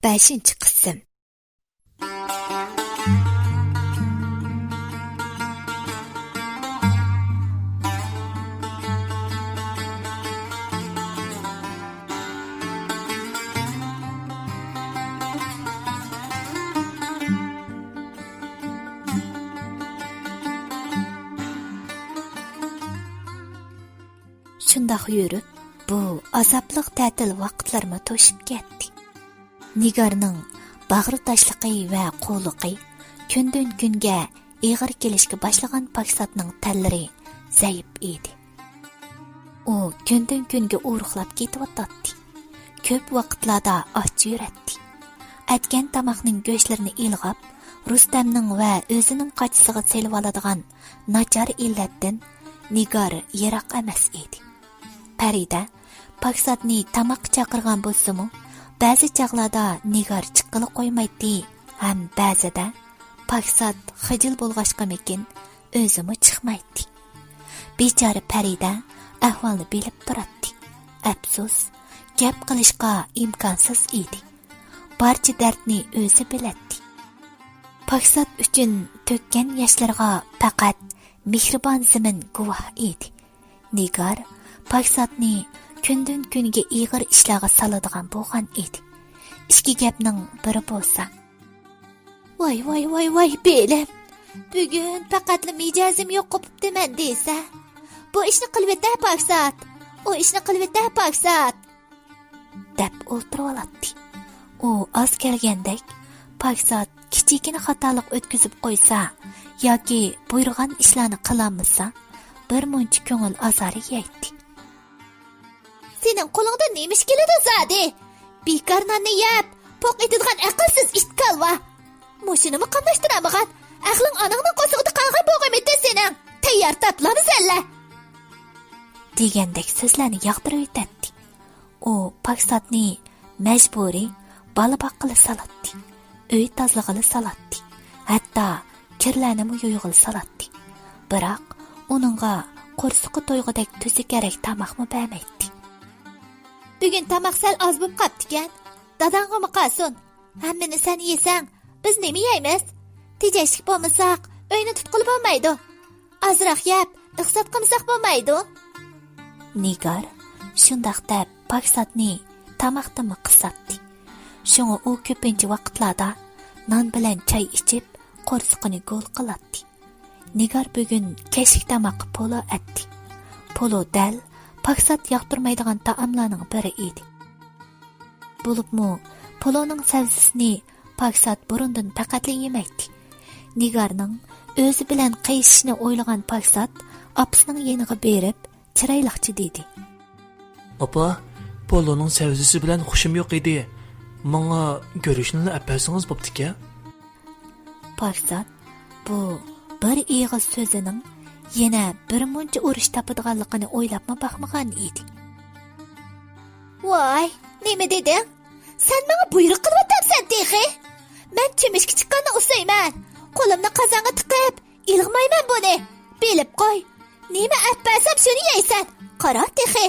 5-chi qism. Shundoq yurib, bu azobliq ta'til vaqtlarima to'shib ketdi. Nigarning bag'ri tashligi va qo'liqi kundan kunga ig'ir kelishga boshlagan Paksatning tallari zaif edi. U kundan kunga o'riqlab ketyotdi. Ko'p vaqtlarda och yuradi. Atgan tomoqning go'shtlarini ilg'ab, Rustamning va o'zining qochisiga selib oladigan nachar illatdan Nigar yiroq emas edi. Parida Paksatni tamoq chaqirgan bo'lsa-mu, ba'zi chaqlarda Nigar chiqqili qo'ymaydi, ham ba'zida Paksat xijil bo'lg'ashqamikin o'zimi chiqmaydi. Bechora Parida ahvolni bilib turadi. Afsus, gap qilishga imkonsiz edi. Barcha dardni o'zi biladi. Paksat uchun to'kkan yoshlarga faqat mehribon zamin guvoh edi. Nigar Paksatni kundan kunga ig'ir ishlarga soladigan bo'lgan edi. Ikki gapning biri bo'lsa, voy belim, bugun faqatli mijozim yo'q qopibdiman desa, bu ishni qilib Paksat, u ishni qilib Paksat deb o'tirib oladi. U oz kelgandek Paksat kichikina xatolik o'tkazib qo'ysa yoki buyurgan ishlarni qilolmasa, bir muncha ko'ngil azori yeydi. Sening qo'lingda nemish keladi zodi? Bekor nonni yeb, poq etadigan aqlsiz ishkalva. Mushinimi qamdashtiramagan, aqling onangning qo'sig'ida qolgan bo'lg'imida sening. Tayyor taplamiz alla. Degandek so'zlarni yog'dirib o'tadi. U Paksatni majburiy bola boqqili saladi. Uy tozlig'ili saladi. Hatto kirlarni yo'yg'il saladi. Biroq uningga qo'rsiqi to'yg'idek tuzi kerak tamoqmi bermaydi. Bugun tamoq sal oz bo'lib qaptikan. Dadang'imi qolsin. Hammani sen yesang, biz nima yeymiz? Tejashlik bo'lmasak, uyni tutqilib bo'lmaydi. Azroq yeb, iqtisod qilmasak bo'lmaydi. Nigar shundoq deb Paksatni tamoqdimi qisatdi. Shunga u ko'pincha vaqtlarda non bilan choy ichib, qo'rsiqini go'l qiladi. Nigar bugun kechki tamoqni polo etdi. Polo dal Paksat yoqtirmaydigan taomlarning biri edi. Bo'libmi, poloning savzisini Paksat burundan faqatli yemaydi. Nigarning o'zi bilan qayishishni o'ylagan Paksat opasining yeniga berib, chiroyliqchi dedi. Opa, poloning savzisi bilan xushim yo'q edi. Menga ko'rishni apasingiz bo'pti-ku. Paksat bu bir ig'iz so'zining yana bir muncha urush topadiganligini o'ylabmi baxmagan edi. Voy, nima deding? Sen menga buyruq qilyapsan, dexe? Men chimishga chiqqanni usayman. Qo'limni qozonga tiqib, ilg'mayman buni. Bilib qo'y. Nima apasam shuni yeysan. Qara, dexe.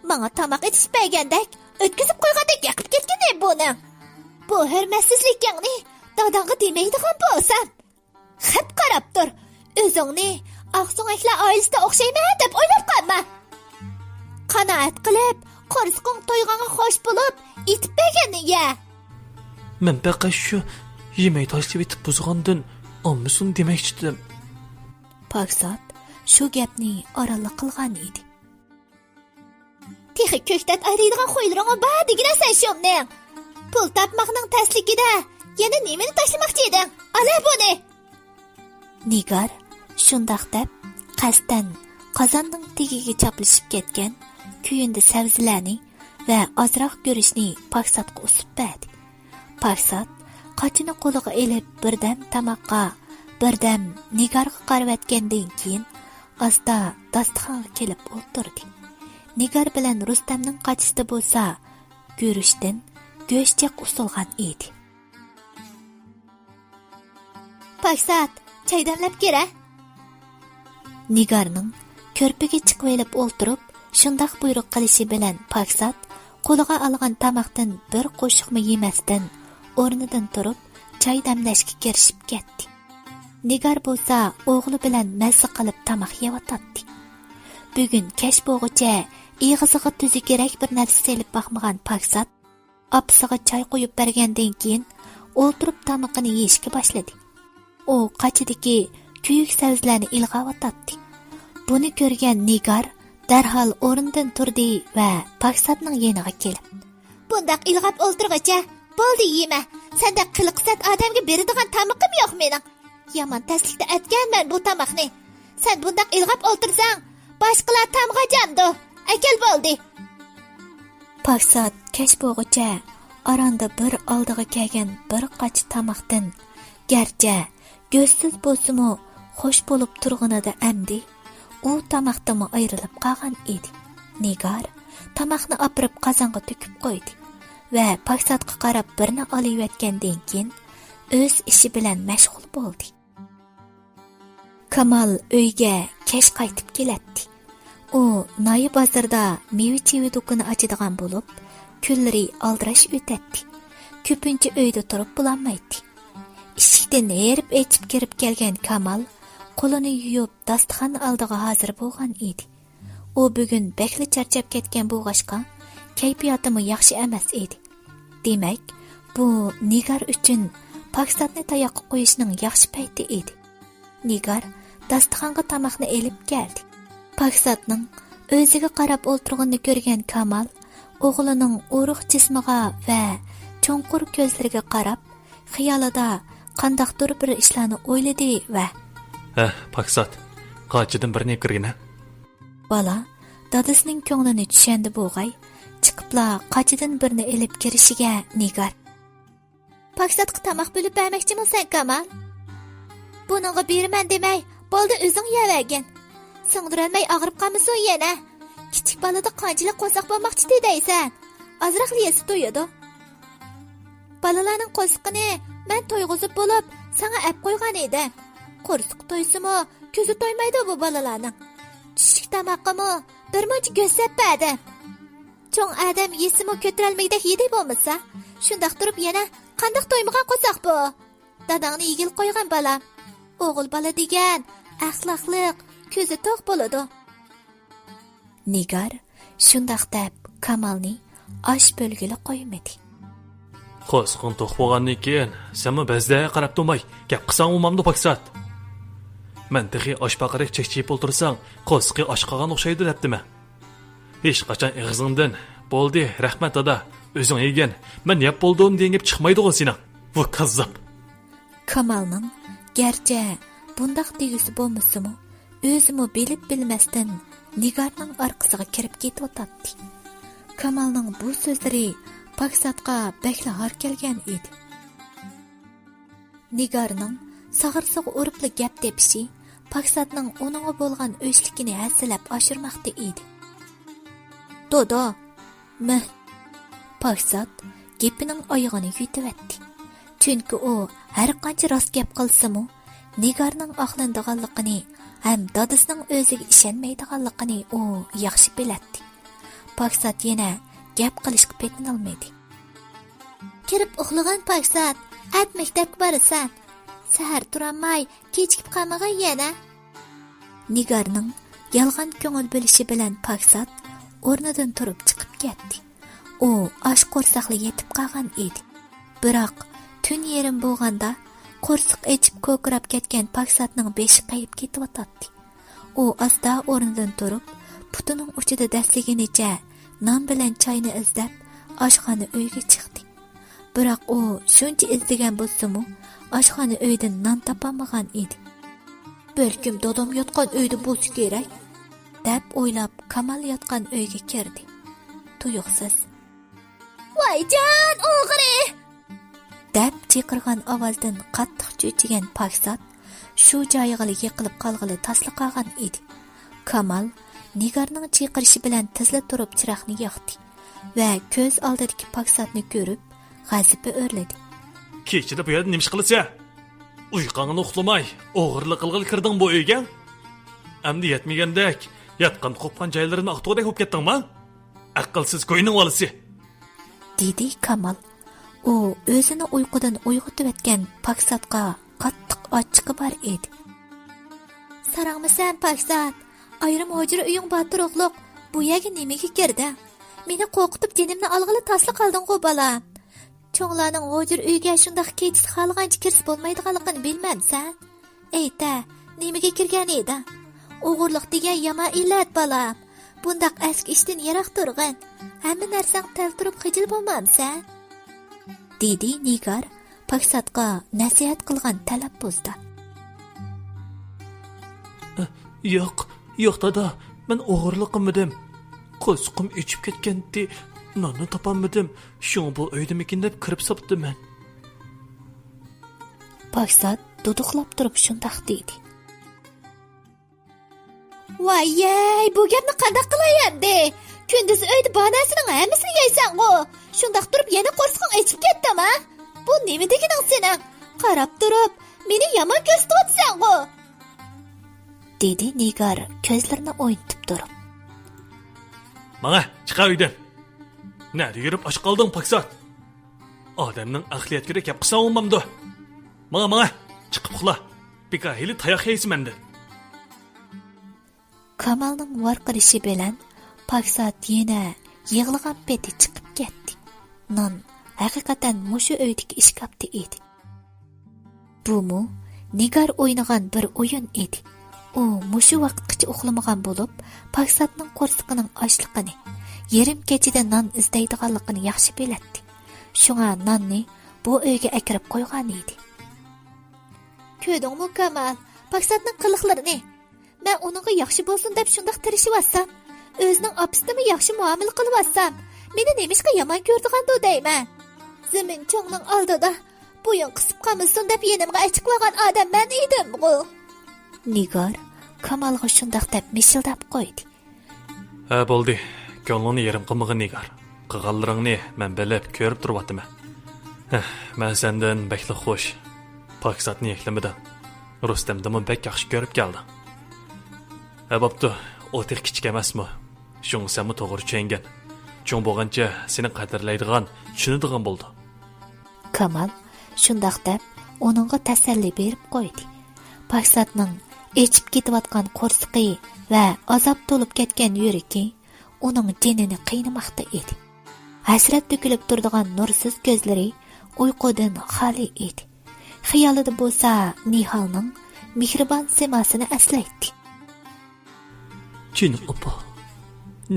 Menga tamoq etishmagandek, o'tkazib qo'ygandek yaqib ketgan buni. Bu hurmatsizlikingni dadangga demaydigan bo'lsam, xip qarab tur. O'zingni Aqso'ngaklar oilasida o'xshayman deb o'ylab qolma. Qanoat qilib, qo'rsiqing to'yg'anga xo'sh bo'lib, etib berganni ye. Men faqat shu yemay tashlab etib buzg'andan olmasin demoqchidim. Paksat shu gapni oraliq qilgan edi. Texi ko'kdat ayraydigan qo'ylaring bor deginasan shumning. Pul topmoqning tasligida yana nimani tashlamoqchi eding? Ala buni. Nigar shundoq deb qasdan qozonning tagiga chaplashib ketgan kuyindi sabzilarni va ozroq ko'rishni Paksatga usib berdi. Paksat qochini qo'liga elib birdam tamoqqa, birdam Nigarga qarayotgandan keyin asta dasturxonga kelib o'tirdi. Nigar bilan Rustamning qochisida bo'lsa, ko'rishdan go'shtchaq usulgan edi. Paksat, choy damlab kela. Nigarning ko'rpaga chiqib olib o'ltirib, shundoq buyruq qilishi bilan Paksat qo'liga olgan tamoqdan bir qo'shiqmi yemasdan o'rnidan turib choy damlashga kirishib ketdi. Nigar bo'lsa o'g'li bilan mazza qilib tamoq yeyotdi. Bugun kech bo'g'icha ig'isiga tuzi kerak bir narsa selib baxmagan Paksat opasiga choy qo'yib bergandan keyin o'ltirib tamoqini yeyishga boshladi. U qachidagi kuyuk savzlarni ilg'ayotdi. Buni ko'rgan Nigar darhol o'rnidan turdi va Paksatning yeniga kelib, "Bundaq ilg'ab o'ltirg'icha, bo'ldi yema. Senda qiliqsat odamga beradigan tamoqim yo'q mening. Yomon taslikda aytganman bu tamoqni. Sen bundaq ilg'ab o'ltirsang, boshqalar tamg'ajamdi. Akal bo'ldi." Paksat kech bo'g'icha aranda bir oldiga kelgan bir qoch tamoqdan garchi ko'zsiz bo'lsa-mu xo'sh bo'lib turganida amdi u tamoqdan ayrilib qolgan edi. Nigar tamoqni opirib qozonga to'kib qo'ydi va Paksatga qarab birini olayotgandan keyin o'z ishi bilan mashg'ul bo'ldi. Kamal uyga kech qaytib keladi. U Noyi bozorda meva-cheva do'koni ochadigan bo'lib, kunlari aldirash o'tadi. Ko'pincha uyda turib bo'lolmaydi. Eshikdan erib echib kirib kelgan Kamal qo'lini yuvib dasturxon oldiga hozir bo'lgan edi. U bugun bekli charchab ketgan bo'lg'ashqa, kayfiyatimi yaxshi emas edi. Demak, bu Nigar uchun Paksatni tayoqqa qo'yishning yaxshi payti edi. Nigar dasturxonga tamoqni elib keldi. Paksatning o'ziga qarab o'ltirganini ko'rgan Kamal o'g'lining o'ruq jismiga va cho'nqur ko'zlariga qarab, xiyolida qandaqdir bir ishlarni o'yladi va Paksat, qachidan birini kirgina. Bola dadasining ko'nglini tushandi bo'g'ay, chiqibla qachidan birini elib kirishiga Nigar, "Paksatga tamoq bo'lib bermoqchimisan, Kamal? Buningga beraman demay, bo'ldi o'zing yeyagin. Singdirolmay og'rib qolmasin yana. Kichik bolada qanchalik qo'saq bo'lmoqchi deysan? Ozroq yesa to'yadi. Balalarning qo'sqini men to'yg'izib bo'lib, sana ap qo'ygan edim. Qo'rsiq to'ysimi, ko'zi to'ymaydi bu balalarning. Tushlik tamoqimi bir muncha ko'rsab berdim. Cho'ng odam yesimi ko'tarolmaydi yedi bo'lmasa, shundoq turib yana qandoq to'ymagan qo'saq bu? Dadangni yigil qo'ygan bola. O'g'il bola degan axloqliq, ko'zi to'q bo'ladi." Nigar shundoq deb Kamalni osh bo'lgili qo'ymadi. Qo'sqin to'q bo'lgandan keyin, senmi bizda qarab turmay, gap qilsang umamni Paksat. Men texi oshpaqarek chekchiyib o'ltirsang, qo'sqi osh qolgan o'xshaydi debdimi? Hech qachon ig'zingdan "Bo'ldi, rahmat dada, o'zing yegan, men yeb bo'ldim" degan gap chiqmaydi-ku sening. Bu kazzab. Kamalning garchi bundaq degisi bo'lmasa-mu, o'zimi bilib bilmasdan Nigarning orqasiga kirib ketayotdi. Kamalning bu so'zlari Paksatga bekla har kelgan edi. Nigarning sag'irsiq uribli gap tepishi Paksatning uningga bo'lgan o'chlikini hasilab oshirmoqda edi. "Dodo, Paksat gapining oyog'ini yutibdi. Chunki u har qancha rost gap qilsa-mu, Nigarning oqlandiganligini ham dadasining o'ziga ishonmaydiganligini u yaxshi biladi. Paksat yana gap qilishga petinolmaydi. "Kirib uxlagan Paksat, at maktabga borasan. Sahar turolmay, kechikib qolmagan yana." Nigarning yolg'on ko'ngil bo'lishi bilan Paksat o'rnidan turib chiqib ketdi. U osh qo'rsaqli yetib qolgan edi. Biroq tun yerim bo'lganda qo'rsiq echib ko'krab ketgan Paksatning beshi qayib ketayotdi. U asta o'rnidan turib, putining uchida dastiginicha non bilan choyni izlab oshxona uyga chiqdi. Biroq u shuncha izlagan bo'lsa-mu, oshxona uydan non topolmagan edi. "Balkim dadam yotgan uyda bo'lsa kerak" deb o'ylab Kamal yotgan uyga kirdi. Tuyuqsiz, "Voyjon, o'g'ri!" deb chaqirgan ovozdan qattiq cho'chigan Paksat shu joyiga yiqilib qolg'ili tasli qolgan edi. Kamal Nigarning chaqirishi bilan tezla turib chiroqni yoqdi va ko'z oldidagi Paksatni ko'rib, g'azabi o'rladi. "Kechida bu yerda nima ish qilsa? Uyqangni uxlamay, o'g'irlik qilg'il kirding bu uyga? Amdi yetmagandek, yotgan qo'pgan joylarini aqto'dek bo'lib ketdingmi? Aqlsiz ko'yning volisi." dedi Kamal u o'zini uyqudan uyg'otib etgan Paksatga qattiq ochiqi bor edi. Sarangmisan Paksat, ayrim hujra uying bor turuqliq, bu yerga nimaga kirdi? Meni qo'rqitib jinimni olg'ili tasli qilding-ku bolam. Cho'nglarning hujra uyga shundoq ketishni xohlagancha kirib bo'lmaydiganligini bilmamsan. Ayta, nimaga kirgan edi? O'g'irlik degan yomon illat bolam. Bundaq eski ishdan yiroq turg'in. Hamma narsang tal turib xijil bo'lmamsan. Dedi Nigar Paksatga nasihat qilgan talaffuzda. Yo'q dada, men o'g'irlik qilmadim. Qo'sqim ichib ketgandi, nonni topolmadim. Shu bu uydamikin deb kirib sopdiman. Paksat duduqlab turib shundoq dedi. Voy, bu gapni qanday qilayapti? Kunduz uyda bonasining hammasini yeysan-ku. Shundoq turib yana qo'rsqing ichib ketdimi? Bu nima deganing sening? Qarab turib, meni yomon ko'rsatibsan-ku. Dedi Nigar ko'zlarini o'yintib turib. Mana, chiqa uydan. Nada yurib och qolding Paksat? Odamning aqliyatiga gap qilsa olmamdi. Mana, chiqib uxla. Bika hali tayoq yeysiz menda. Kamalning varqirishi bilan Paksat yana yig'ilgan peti chiqib ketdi. Non haqiqatan mushu uydagi ishkapti edi. Bu Nigar o'ynagan bir o'yin edi. U mushu vaqtgacha uxlamagan bo'lib, Paksatning qo'rsqining ochliqini, yarim kechida non izlaydiganligini yaxshi biladi. Shunga nonni bu uyga akirib qo'ygan edi. Ko'rdingmi Kamal, Paksatning qiliqlarini? Men uningga yaxshi bo'lsin deb shundoq tirishib-vassam, o'zining opisini yaxshi muomala qilib-vassam, meni nemishqa yomon ko'rdigan-du deyman. Zamin cho'ngning oldida bo'yin qisib qolmasin deb yenimga achiqlagan odam men edim-ku. Nigar Kamalga shundoq deb mishildab qo'ydi. Ha bo'ldi. Ko'nglingni yerim qilmag'in Nigar. Qilganlaringni men bilib ko'rib turibman. Men sendan bekli xush. Paksatni yeklamidan. Rustamdimi bek yaxshi ko'rib keldi. Bo'pti, o'tiq kichik emasmi? Shung senmi to'g'ri tushungan. Cho'ng bo'lgancha seni qadrlaydigan, tushunadigan bo'ldi. Kamal shundoq deb uningga tasalli berib qo'ydi. Paksatning echib ketayotgan qo'rsqi va azob to'lib ketgan yuragi uning jinini qiynamoqda edi. Hasrat to'kilib turadigan nursiz ko'zlari uyqudan xoli edi. Xiyolida bo'lsa Nihalning mehribon simasini eslaydi. Chin opa,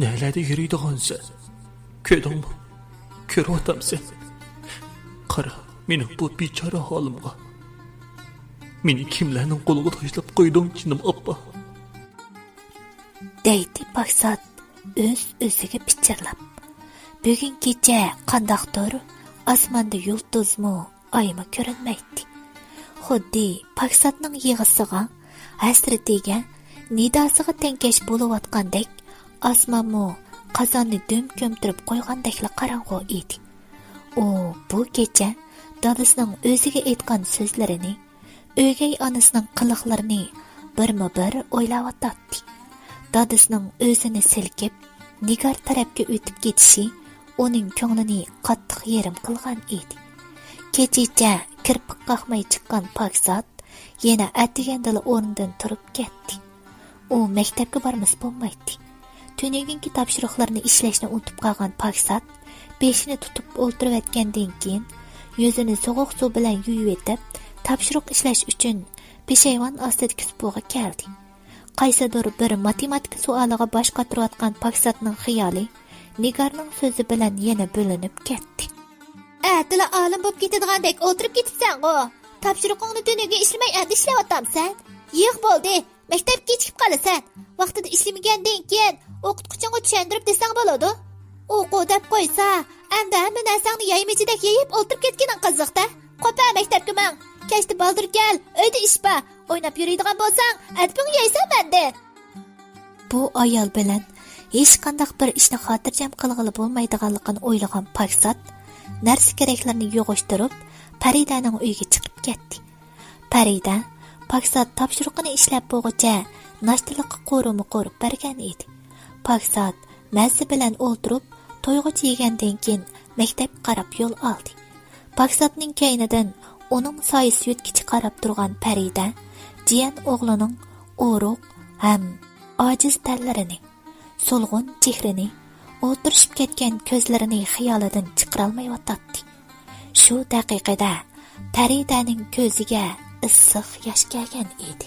nelarda yuriydigansan? Ko'rdingmi? Ko'ryapsan. Qara, mening bu bechora holimga. Meni kimlarning qo'liga tashlab qo'yding, chinim opa? Deydi Paksat o'z-o'ziga pichirlab. Bugun kecha qandoqdir osmonda yulduzmi, oymi ko'rinmaydi. Xuddi Paksatning yig'isiga, hasratiga, nidosiga tenkash bo'layotgandek, osmonmi qozonni dum ko'mtirib qo'ygandekla qorong'u edi. U bu kecha dadasining o'ziga aytgan so'zlarini, o'gay onasining qiliqlarini birma-bir o'ylayotdi. Dadasining o'zini silkib, Nigar tarafga o'tib ketishi uning ko'nglini qattiq yerim qilgan edi. Kechicha kirpiq qaqmay chiqqan Paksat yana atigandala o'rnidan turib ketdi. U maktabga bormas bo'lmaydi. Tunugungi topshiriqlarni ishlashni unutib qolgan Paksat beshini tutib o'ltirayotgandan keyin yuzini sovuq suv bilan yuvib etib, topshiriq ishlash uchun peshayvon ostidagi supuga keldi. Qaysidir bir matematika savoliga bosh qotirayotgan Paksatning xiyoli Nigarning so'zi bilan yana bo'linib ketdi. Atila olim bo'lib ketadigandek o'tirib ketibsan-ku. Topshiriqingni tunuga ishlamay ishlayapsan. Yiq bo'ldi. Maktab kechikib qolasan. Vaqtida ishlamagandan keyin o'qituvchingga tushuntirib desang bo'ladi. O'qu deb qo'ysa, endi hamma narsangni yaymachidek yeyib o'tirib ketganing qiziqda. Qo'pa maktabga men. Kechda baldir kel, uyda ish bor. O'ynab yuradigan bo'lsang, adbing yeysan menda. Bu ayol bilan hech qanday bir ishni xotirjam qilg'ili bo'lmaydiganligini o'ylagan Paksat narsa keraklarni yig'ishtirib, Paridaning uyiga chiqib ketdi. Parida Paksat topshiriqni ishlab bo'g'icha nashtalikqa qo'rimi qo'rib bergan edi. Paksat mazza bilan o'ltirib, to'yg'ich yegandan keyin maktabga qarab yo'l oldi. Paksatning keynidan uning soyisi yutkichi qarab turgan Farida jiyan o'g'lining o'ruq ham ojiz tanlarini, so'lg'un chehrini, o'tirishib ketgan ko'zlarini xiyolidan chiqarolmayotdi. Shu daqiqada Faridaning ko'ziga issiq yosh kelgan edi.